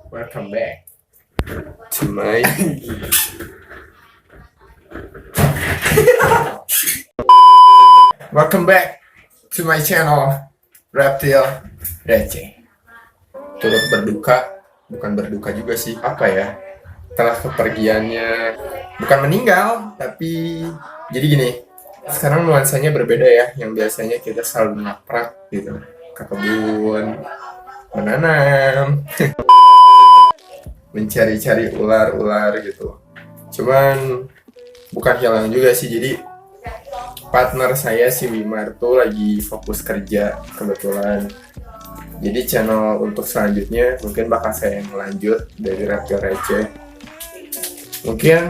Welcome back to my Welcome back to my channel Reptil Receh. Turut berduka, bukan berduka juga sih, apa ya? Telah kepergiannya, bukan meninggal, tapi jadi gini. Sekarang nuansanya berbeda ya. Yang biasanya kita selalu ngaprak gitu ke kebun, menanam, mencari-cari ular-ular gitu. Cuman bukan hilang juga sih. Jadi partner saya si Wimar tuh lagi fokus kerja kebetulan. Jadi channel untuk selanjutnya mungkin bakal saya yang lanjut dari Reptil Receh. Mungkin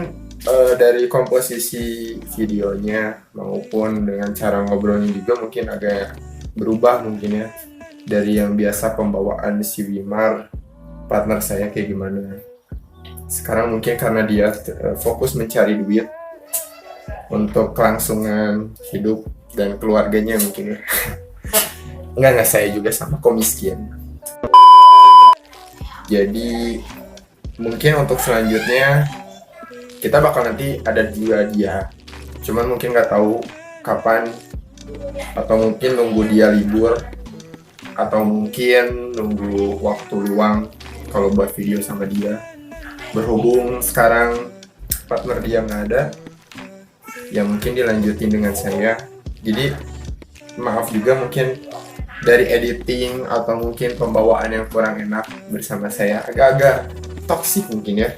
dari komposisi videonya maupun dengan cara ngobrolnya juga mungkin agak berubah mungkin ya. Dari yang biasa pembawaan si Wimar, partner saya kayak gimana. Sekarang mungkin karena dia fokus mencari duit untuk kelangsungan hidup dan keluarganya mungkin ya. Enggak, saya juga sama komiskin. Jadi mungkin untuk selanjutnya kita bakal nanti ada juga dia. Cuman mungkin nggak tahu kapan, atau mungkin nunggu dia libur, atau mungkin nunggu waktu luang kalau buat video sama dia. Berhubung sekarang partner dia nggak ada, ya mungkin dilanjutin dengan saya. Jadi maaf juga mungkin dari editing atau mungkin pembawaan yang kurang enak bersama saya, agak-agak toksik mungkin ya.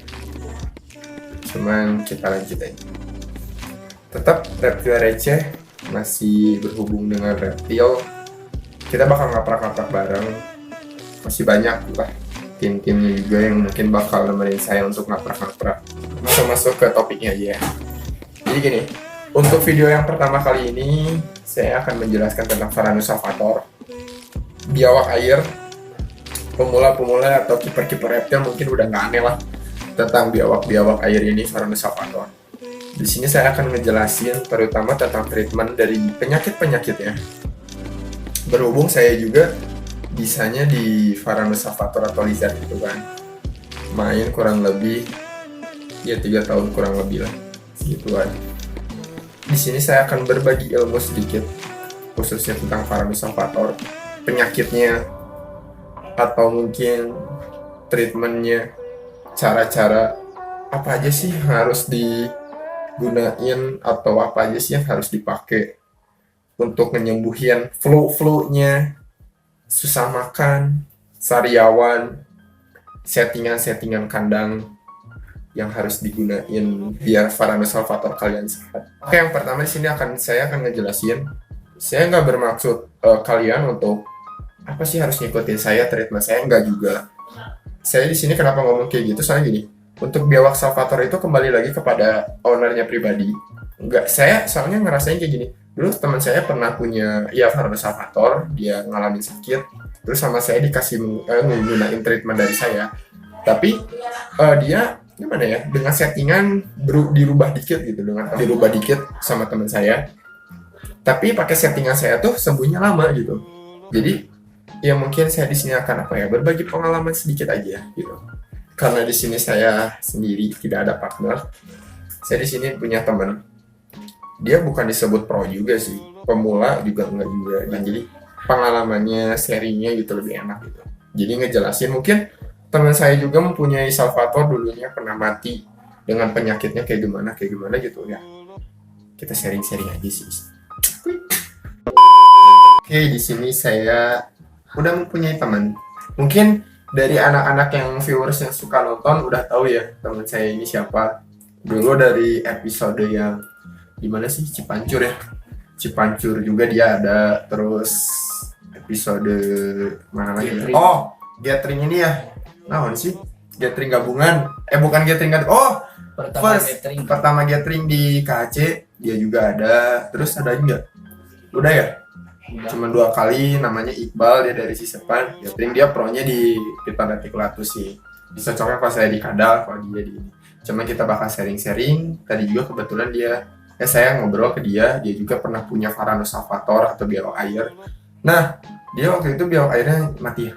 Cuman kita lanjut aja. Tetap Reptil Receh masih berhubung dengan reptil. Kita bakal ngaprak-ngaprak bareng. Masih banyak lah tim-timnya juga yang mungkin bakal nemenin saya untuk ngaprak-ngaprak. Masuk ke topiknya aja ya. Jadi gini, untuk video yang pertama kali ini saya akan menjelaskan tentang Varanus salvator, biawak air. Pemula-pemula atau kiper-kiper reptil mungkin udah nggak aneh lah tentang biawak-biawak air ini, Varanus salvator. Di sini saya akan ngejelasin terutama tentang treatment dari penyakit-penyakitnya. Berhubung saya juga bisanya di Varanus salvator atau lizard gitu kan. Main kurang lebih ya 3 tahun kurang lebih lah segituan. Di sini saya akan berbagi ilmu sedikit khususnya tentang Varanus salvator, penyakitnya atau mungkin treatmentnya, cara-cara apa aja sih harus digunain atau apa aja sih yang harus dipakai untuk menyembuhin flu-nya, susah makan, sariawan, settingan-settingan kandang yang harus digunain biar Varanus salvator kalian sehat. Oke, yang pertama di sini saya akan ngejelasin. Saya nggak bermaksud kalian untuk apa sih harus ngikutin saya, treatment saya, enggak juga. Saya di sini kenapa ngomong kayak gitu, soalnya gini, untuk biawak salvator itu kembali lagi kepada ownernya pribadi. Enggak, saya soalnya ngerasain kayak gini. Dulu teman saya pernah punya ya Varanus salvator, dia ngalamin sakit, terus sama saya dikasih nggunain treatment dari saya. Tapi dia gimana ya, dengan settingan dirubah dikit gitu, dengan dirubah dikit sama teman saya. Tapi pakai settingan saya tuh sembuhnya lama gitu. Jadi ya mungkin saya di sini akan apa ya, berbagi pengalaman sedikit aja gitu. Karena di sini saya sendiri tidak ada partner. Saya di sini punya teman. Dia bukan disebut pro juga sih, pemula juga enggak juga. Dan jadi pengalamannya, serinya gitu lebih enak gitu. Jadi ngejelasin mungkin teman saya juga mempunyai salvator dulunya pernah mati dengan penyakitnya kayak gimana gitu ya. Kita sharing-sharing aja sih. Oke, di sini saya udah mempunyai teman. Mungkin dari anak-anak yang viewers yang suka nonton udah tahu ya teman saya ini siapa. Dulu dari episode yang gimana sih, Cipancur ya. Cipancur juga dia ada. Terus episode mana lagi? Oh, gathering ini ya. Nah, sih gathering gabungan. Bukan gathering. Oh, pertama gathering di KC dia juga ada. Terus ada juga. Udah ya? Cuman 2 kali, namanya Iqbal, dia dari Sisepan. Gathering dia pro-nya di Piton Reticulatus sih. Bisa cocoknya pas saya di Kadal, kalau dia di ini. Cuman kita bakal sharing-sharing. Tadi juga kebetulan saya ngobrol ke dia juga pernah punya Varanus salvator atau biawak air. Nah, dia waktu itu biawak airnya mati.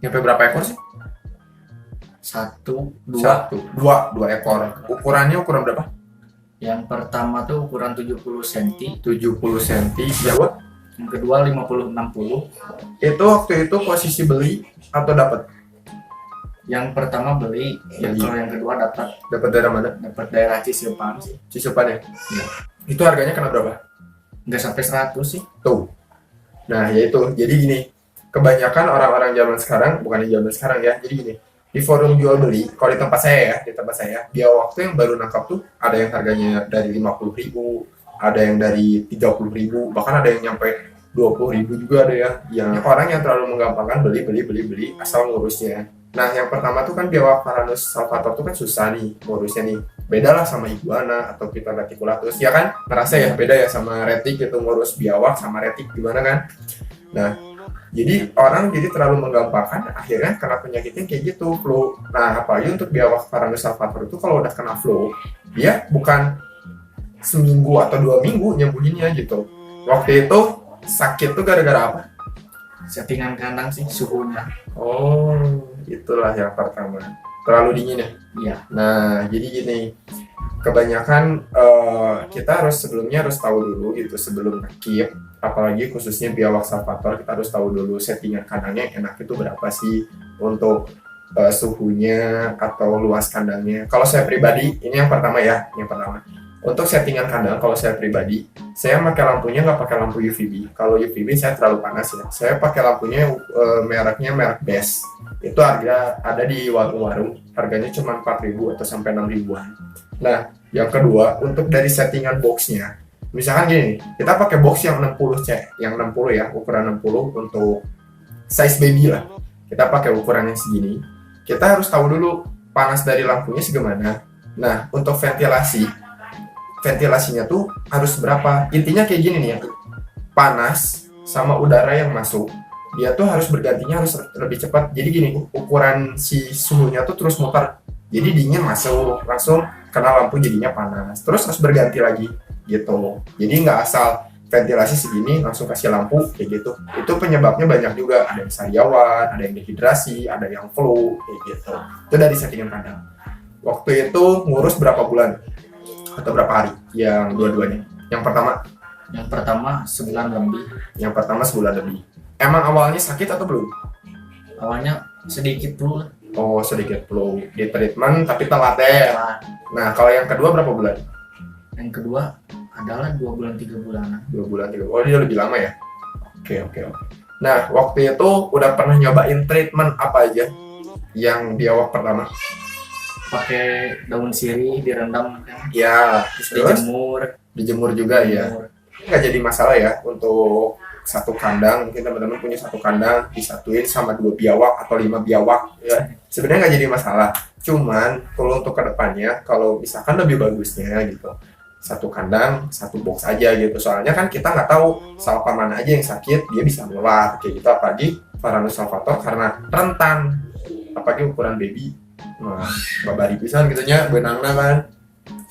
Sampai berapa ekor sih? Dua ekor. Ukurannya ukuran berapa? Yang pertama tuh ukuran 70 cm, 70 cm. Yang yang kedua 50-60. itu waktu itu posisi beli atau dapat? Yang pertama beli, kalau yang kedua Dapat daerah mana? dapat daerah Cisiupan sih. Cisupan ya? Iya. Itu harganya kena berapa? Nggak sampai 100 sih. Tuh. Nah, ya itu. Jadi gini, kebanyakan orang-orang zaman sekarang, bukan di zaman sekarang ya. Jadi gini, di forum jual beli, kalau di tempat saya, dia waktu yang baru nangkap tuh ada yang harganya dari 50.000, ada yang dari 30.000, bahkan ada yang nyampe 20.000 juga ada ya. Yang orang yang terlalu menggampangkan beli asal ngurusnya. Nah, yang pertama tuh kan biawak Varanus salvator tuh kan susah nih ngurusnya nih. Beda lah sama iguana atau Piton reticulatus, ya kan? Ngerasa ya beda ya sama retik itu ngurus biawak sama retik gimana kan? Nah, jadi orang jadi terlalu menggampangkan akhirnya kena penyakitnya kayak gitu, flu. Nah, apalagi untuk biawak Varanus salvator itu kalau udah kena flu, dia bukan seminggu atau 2 minggu nyembuhinnya gitu. Waktu itu sakit tuh gara-gara apa? Settingan kandang sih, suhunya. Oh, itulah yang pertama. Terlalu dingin ya? Iya. Nah, jadi gini, kebanyakan kita sebelumnya harus tahu dulu gitu sebelum ngekip, apalagi khususnya biawak salvator, kita harus tahu dulu settingan kandangnya yang enak itu berapa sih untuk suhunya atau luas kandangnya. Kalau saya pribadi, ini yang pertama ya, untuk settingan kandang, kalau saya pribadi, saya pakai lampunya nggak pakai lampu UVB. Kalau UVB saya terlalu panas ya. Saya pakai lampunya mereknya merek Best. Itu harga ada di warung-warung. Harganya cuma 4.000 atau sampai 6.000-an. Nah, yang kedua, untuk dari settingan boxnya, misalkan gini, kita pakai box yang 60 ya, ukuran 60 untuk size baby lah. Kita pakai ukuran yang segini. Kita harus tahu dulu panas dari lampunya segimana. Nah, untuk ventilasinya tuh harus berapa? Intinya kayak gini nih ya, panas sama udara yang masuk, dia tuh harus bergantinya harus lebih cepat. Jadi gini, ukuran si suhunya tuh terus muter. Jadi dingin masuk, langsung kena lampu jadinya panas. Terus harus berganti lagi gitu. Jadi nggak asal ventilasi segini langsung kasih lampu kayak gitu. Itu penyebabnya banyak juga. Ada yang sariawan, ada yang dehidrasi, ada yang flu kayak gitu. Itu dari settingan kandang. Waktu itu ngurus berapa bulan? Atau berapa hari yang dua-duanya? Yang pertama sebulan lebih. Emang awalnya sakit atau belum? Awalnya sedikit dulu lah. Oh, sedikit flu. Di treatment tapi telat ya. Nah, kalau yang kedua berapa bulan? Yang kedua adalah 2 bulan 3 bulanan. 2 bulan 3 bulan. Oh, dia lebih lama ya? Oke. Nah, waktu itu udah pernah nyobain treatment apa aja yang biawak pertama? Pakai daun sirih direndam kan. Ya, Terus dijemur juga ya. Nggak jadi masalah ya untuk satu kandang. Mungkin teman-teman punya satu kandang disatuin sama 2 biawak atau 5 biawak ya. Sebenarnya nggak jadi masalah. Cuman kalau untuk kedepannya, kalau misalkan lebih bagusnya gitu, satu kandang, satu box aja gitu. Soalnya kan kita nggak tahu salpa mana aja yang sakit, dia bisa menular kayak gitu. Apalagi Varanus salvator karena rentan, apalagi ukuran baby. Nah, babari pisan gitunya benangna kan.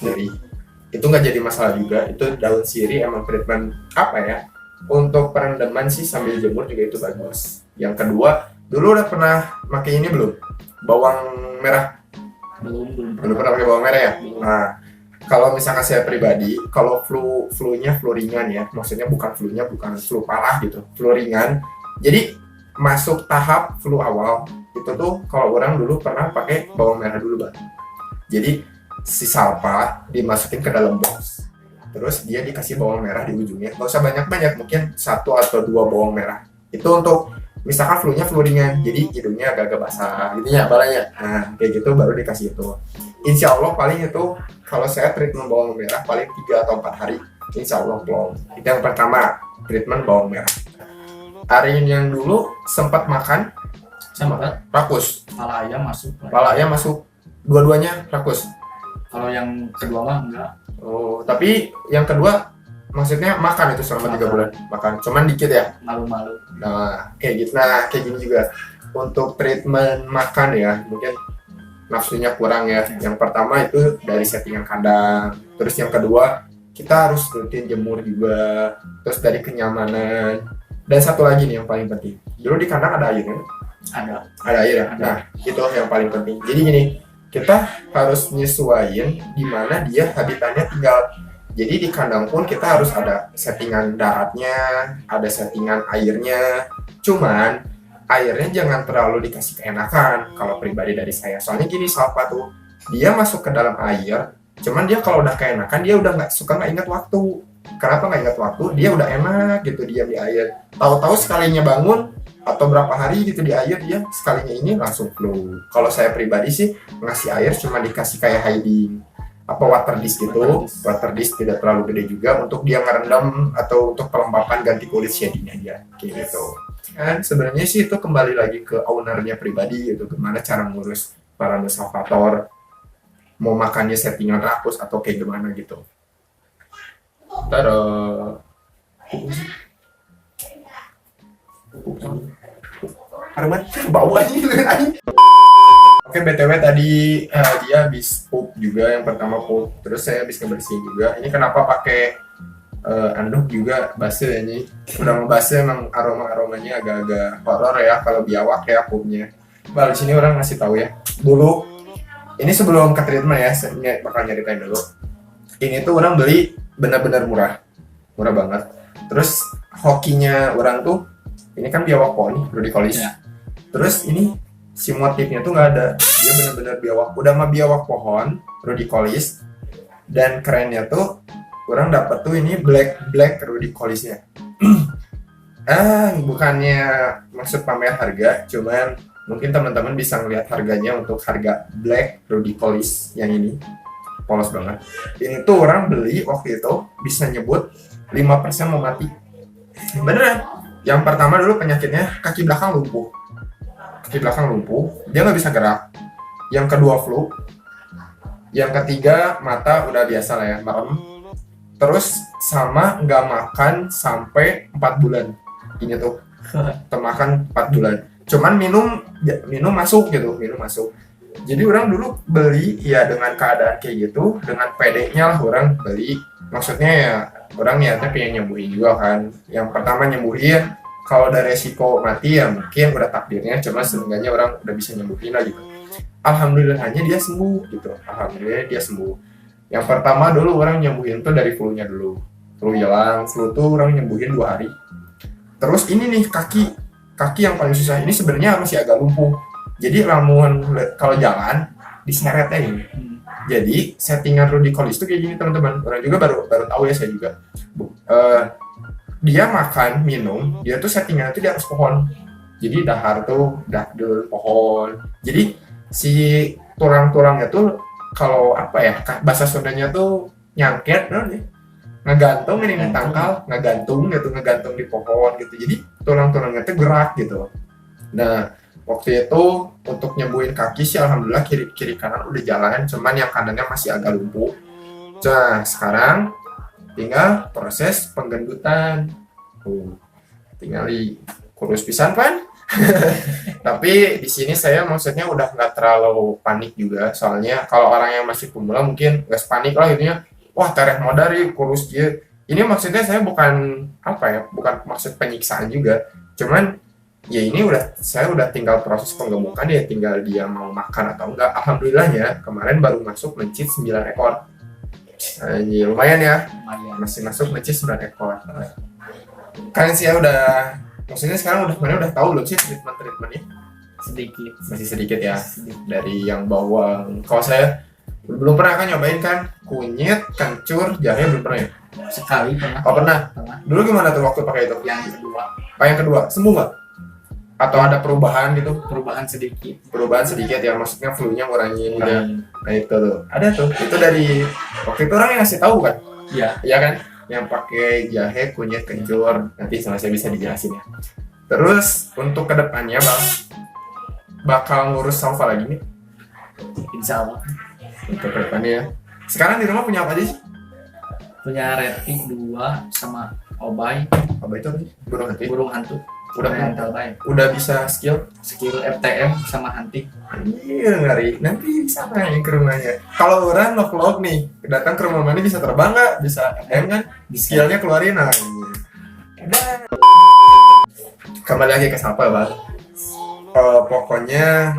Jadi itu nggak jadi masalah juga. Itu daun sirih emang treatment apa ya? Untuk perendaman sih sambil jemur juga itu bagus. Yang kedua, dulu udah pernah pakai ini belum? Bawang merah. Belum pernah pakai bawang merah ya? Nah, kalau misalkan saya pribadi, kalau flu-nya flu ringan ya, maksudnya bukan flu parah gitu, flu ringan. Jadi masuk tahap flu awal itu tuh kalau orang dulu pernah pakai bawang merah dulu Bang. Jadi si salpa dimasukin ke dalam box, terus dia dikasih bawang merah di ujungnya. Nggak usah banyak-banyak, mungkin 1 atau 2 bawang merah. Itu untuk misalkan flu-nya flu ringan, jadi hidungnya agak-agak basah, gitu ya balanya. Nah kayak gitu baru dikasih itu. Insya Allah paling itu kalau saya treatment bawang merah paling 3 atau 4 hari, insya Allah plong. Itu yang pertama, treatment bawang merah. Arin yang dulu sempat makan rakus. Kepala ayam masuk. Dua-duanya rakus. Kalau yang kedua mah enggak. Oh, tapi yang kedua maksudnya makan itu selama 3 bulan. Makan, cuman dikit ya. Malu-malu. Nah, kayak gitu. Nah, kayak gini juga. Untuk treatment makan ya, mungkin nafsunya kurang ya. Yang pertama itu dari settingan kandang. Terus yang kedua, kita harus rutin jemur juga. Terus dari kenyamanan. Dan satu lagi nih yang paling penting. Dulu di kandang ada ayunnya. Ada air ya. Nah, itu yang paling penting. Jadi gini, kita harus nyesuaiin di mana dia habitatnya tinggal. Jadi di kandang pun kita harus ada settingan daratnya, ada settingan airnya. Cuman airnya jangan terlalu dikasih keenakan. Kalau pribadi dari saya, soalnya gini Salva tuh, dia masuk ke dalam air. Cuman dia kalau udah keenakan dia udah nggak ingat waktu. Kenapa nggak ingat waktu? Dia udah enak gitu diam di air. Tahu-tahu sekalinya bangun atau berapa hari gitu di air dia sekalinya ini langsung flu. Kalau saya pribadi sih ngasih air cuma dikasih kayak hiding apa water dish gitu. Water dish tidak terlalu gede juga untuk dia ngerendam atau untuk pelembapan ganti kulit shading aja kayak gitu. Kan sebenarnya sih itu kembali lagi ke ownernya pribadi gitu, gimana cara ngurus para salvator, mau makannya settingan rakus atau kayak gimana gitu. Taruh Arman bawahnya gitu kan. Oke, BTW tadi dia habis pup juga, yang pertama pup, terus saya habis ngebersihin juga. Ini kenapa pakai anduk juga base ini. Udah ngebase emang aromanya agak-agak horor ya kalau biawak ya pupnya. Di sini orang ngasih tahu ya. Dulu ini sebelum ke treatment ya, saya bakal nyeritain dulu. Ini tuh orang beli benar-benar murah banget. Terus hokinya orang tuh ini kan biawak poni, rudicolis. Ya. Terus ini si motifnya tuh nggak ada, dia benar-benar biawak. Udah mah biawak pohon, rudicolis. Dan kerennya tuh orang dapat tuh ini black rudicolisnya. Bukannya maksud pamer harga, cuman mungkin teman-teman bisa ngelihat harganya untuk harga black rudicolis yang ini. Polos banget. Ini tuh orang beli waktu itu bisa nyebut 5% mau mati. Beneran. Yang pertama dulu penyakitnya kaki belakang lumpuh. Dia nggak bisa gerak. Yang kedua flu. Yang ketiga mata udah biasa lah ya, merem. Terus sama nggak makan sampai 4 bulan. Ini tuh makan 4 bulan. Cuman minum masuk. Jadi orang dulu beli ya dengan keadaan kayak gitu, dengan pedenya lah orang beli. Maksudnya ya orang niatnya pengen nyembuhin juga kan. Yang pertama nyembuhin, kalau ada resiko mati ya mungkin udah takdirnya, cuma seenggaknya orang udah bisa nyembuhin lah gitu. Alhamdulillahnya dia sembuh gitu. Yang pertama dulu orang nyembuhin tuh dari flu-nya dulu. Flu hilang, flu tuh orang nyembuhin 2 hari. Terus ini nih kaki yang paling susah. Ini sebenarnya masih agak lumpuh. Jadi ramuan kalau jalan diseretnya ini. Jadi settingan rudicolis itu kayak gini teman-teman. Orang juga baru tahu ya saya juga. Dia makan minum, dia tuh settingannya tuh di atas pohon. Jadi dahar tuh dahar pohon. Jadi si tulang-tulangnya tuh kalau apa ya bahasa Sundanya tuh nyangket, ngegantung ini tangkal, ngegantung di pohon gitu. Jadi tulang-tulangnya tuh gerak gitu. Nah waktu itu untuk nyembuhin kaki sih alhamdulillah kiri kanan udah jalan, cuman yang kanannya masih agak lumpuh. Nah sekarang tinggal proses penggendutan. Tinggal di kurus pisan kan. Tapi di sini saya maksudnya udah nggak terlalu panik juga, soalnya kalau orang yang masih pemula mungkin nggak panik lah itunya. Wah tereh modari kurus dia. Ini maksudnya saya bukan maksud penyiksaan juga, cuman ya ini saya udah tinggal proses penggemukan ya, tinggal dia mau makan atau enggak. Alhamdulillahnya kemarin baru masuk mencit 9 ekor. Lumayan ya, masih masuk mencit 9 ekor. Kalian sih ya maksudnya sekarang udah tahu belum sih treatmentnya? Sedikit. Masih sedikit ya, dari yang bawang. Kalau saya belum pernah kan nyobain kan, kunyit, kencur, jahe belum pernah ya? Sekali pernah. Oh pernah? Dulu gimana tuh waktu pakai itu? Yang kedua. Yang kedua, sembuh nggak? Atau ada perubahan gitu? Perubahan sedikit Ya, maksudnya flu-nya ngurangin gitu. Nah itu tuh, ada tuh. Itu dari waktu itu orang yang ngasih tahu kan? Iya kan? Yang pakai jahe, kunyit, kencur. Nanti sama saya bisa dijelasin ya. Terus untuk kedepannya bang, bakal ngurus Salva lagi nih? Insya Allah. Untuk kedepannya ya. Sekarang di rumah punya apa aja sih? Punya retik 2 sama obay. Obay itu apa sih? Burung hantu. Udah bisa skill FTM sama hunting. Iya ngeri. Nanti bisa main ke rumahnya. Kalau orang vlog nih, datang ke rumah mana bisa terbang nggak? Bisa FTM kan? Skillnya keluarin aja. Kembali lagi ke Salva bang. Pokoknya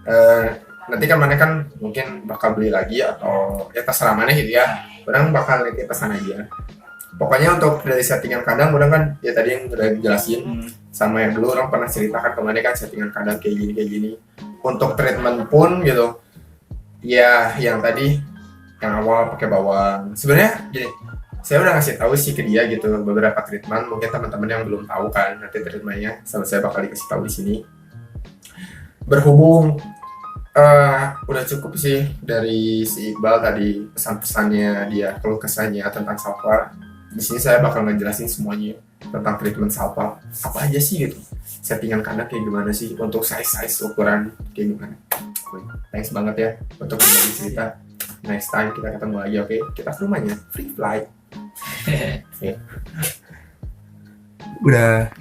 eh, nanti kan mana kan mungkin bakal beli lagi atau ya terserah mana gitu ya. Orang bakal nanti pesan aja. Pokoknya untuk dari settingan kandang orang kan ya tadi yang udah jelasin sama yang dulu orang pernah ceritakan kemana kan settingan kandang kayak gini. Untuk treatment pun gitu ya yang tadi yang awal pakai bawang. Sebenarnya gini, saya udah ngasih tahu sih ke dia gitu beberapa treatment, mungkin teman-teman yang belum tahu kan nanti treatmentnya sama saya bakal dikasih tahu di sini. Berhubung udah cukup sih dari si Iqbal tadi pesan-pesannya dia, keluh kesahnya tentang salva. Di sini saya bakal ngejelasin semuanya tentang treatment salva apa aja sih gitu, settingan kandang kayak gimana sih, untuk size ukuran kayak gimana. Thanks banget ya untuk berbagi cerita. Next time kita ketemu lagi, oke? Kita ke rumahnya free flight. Udah.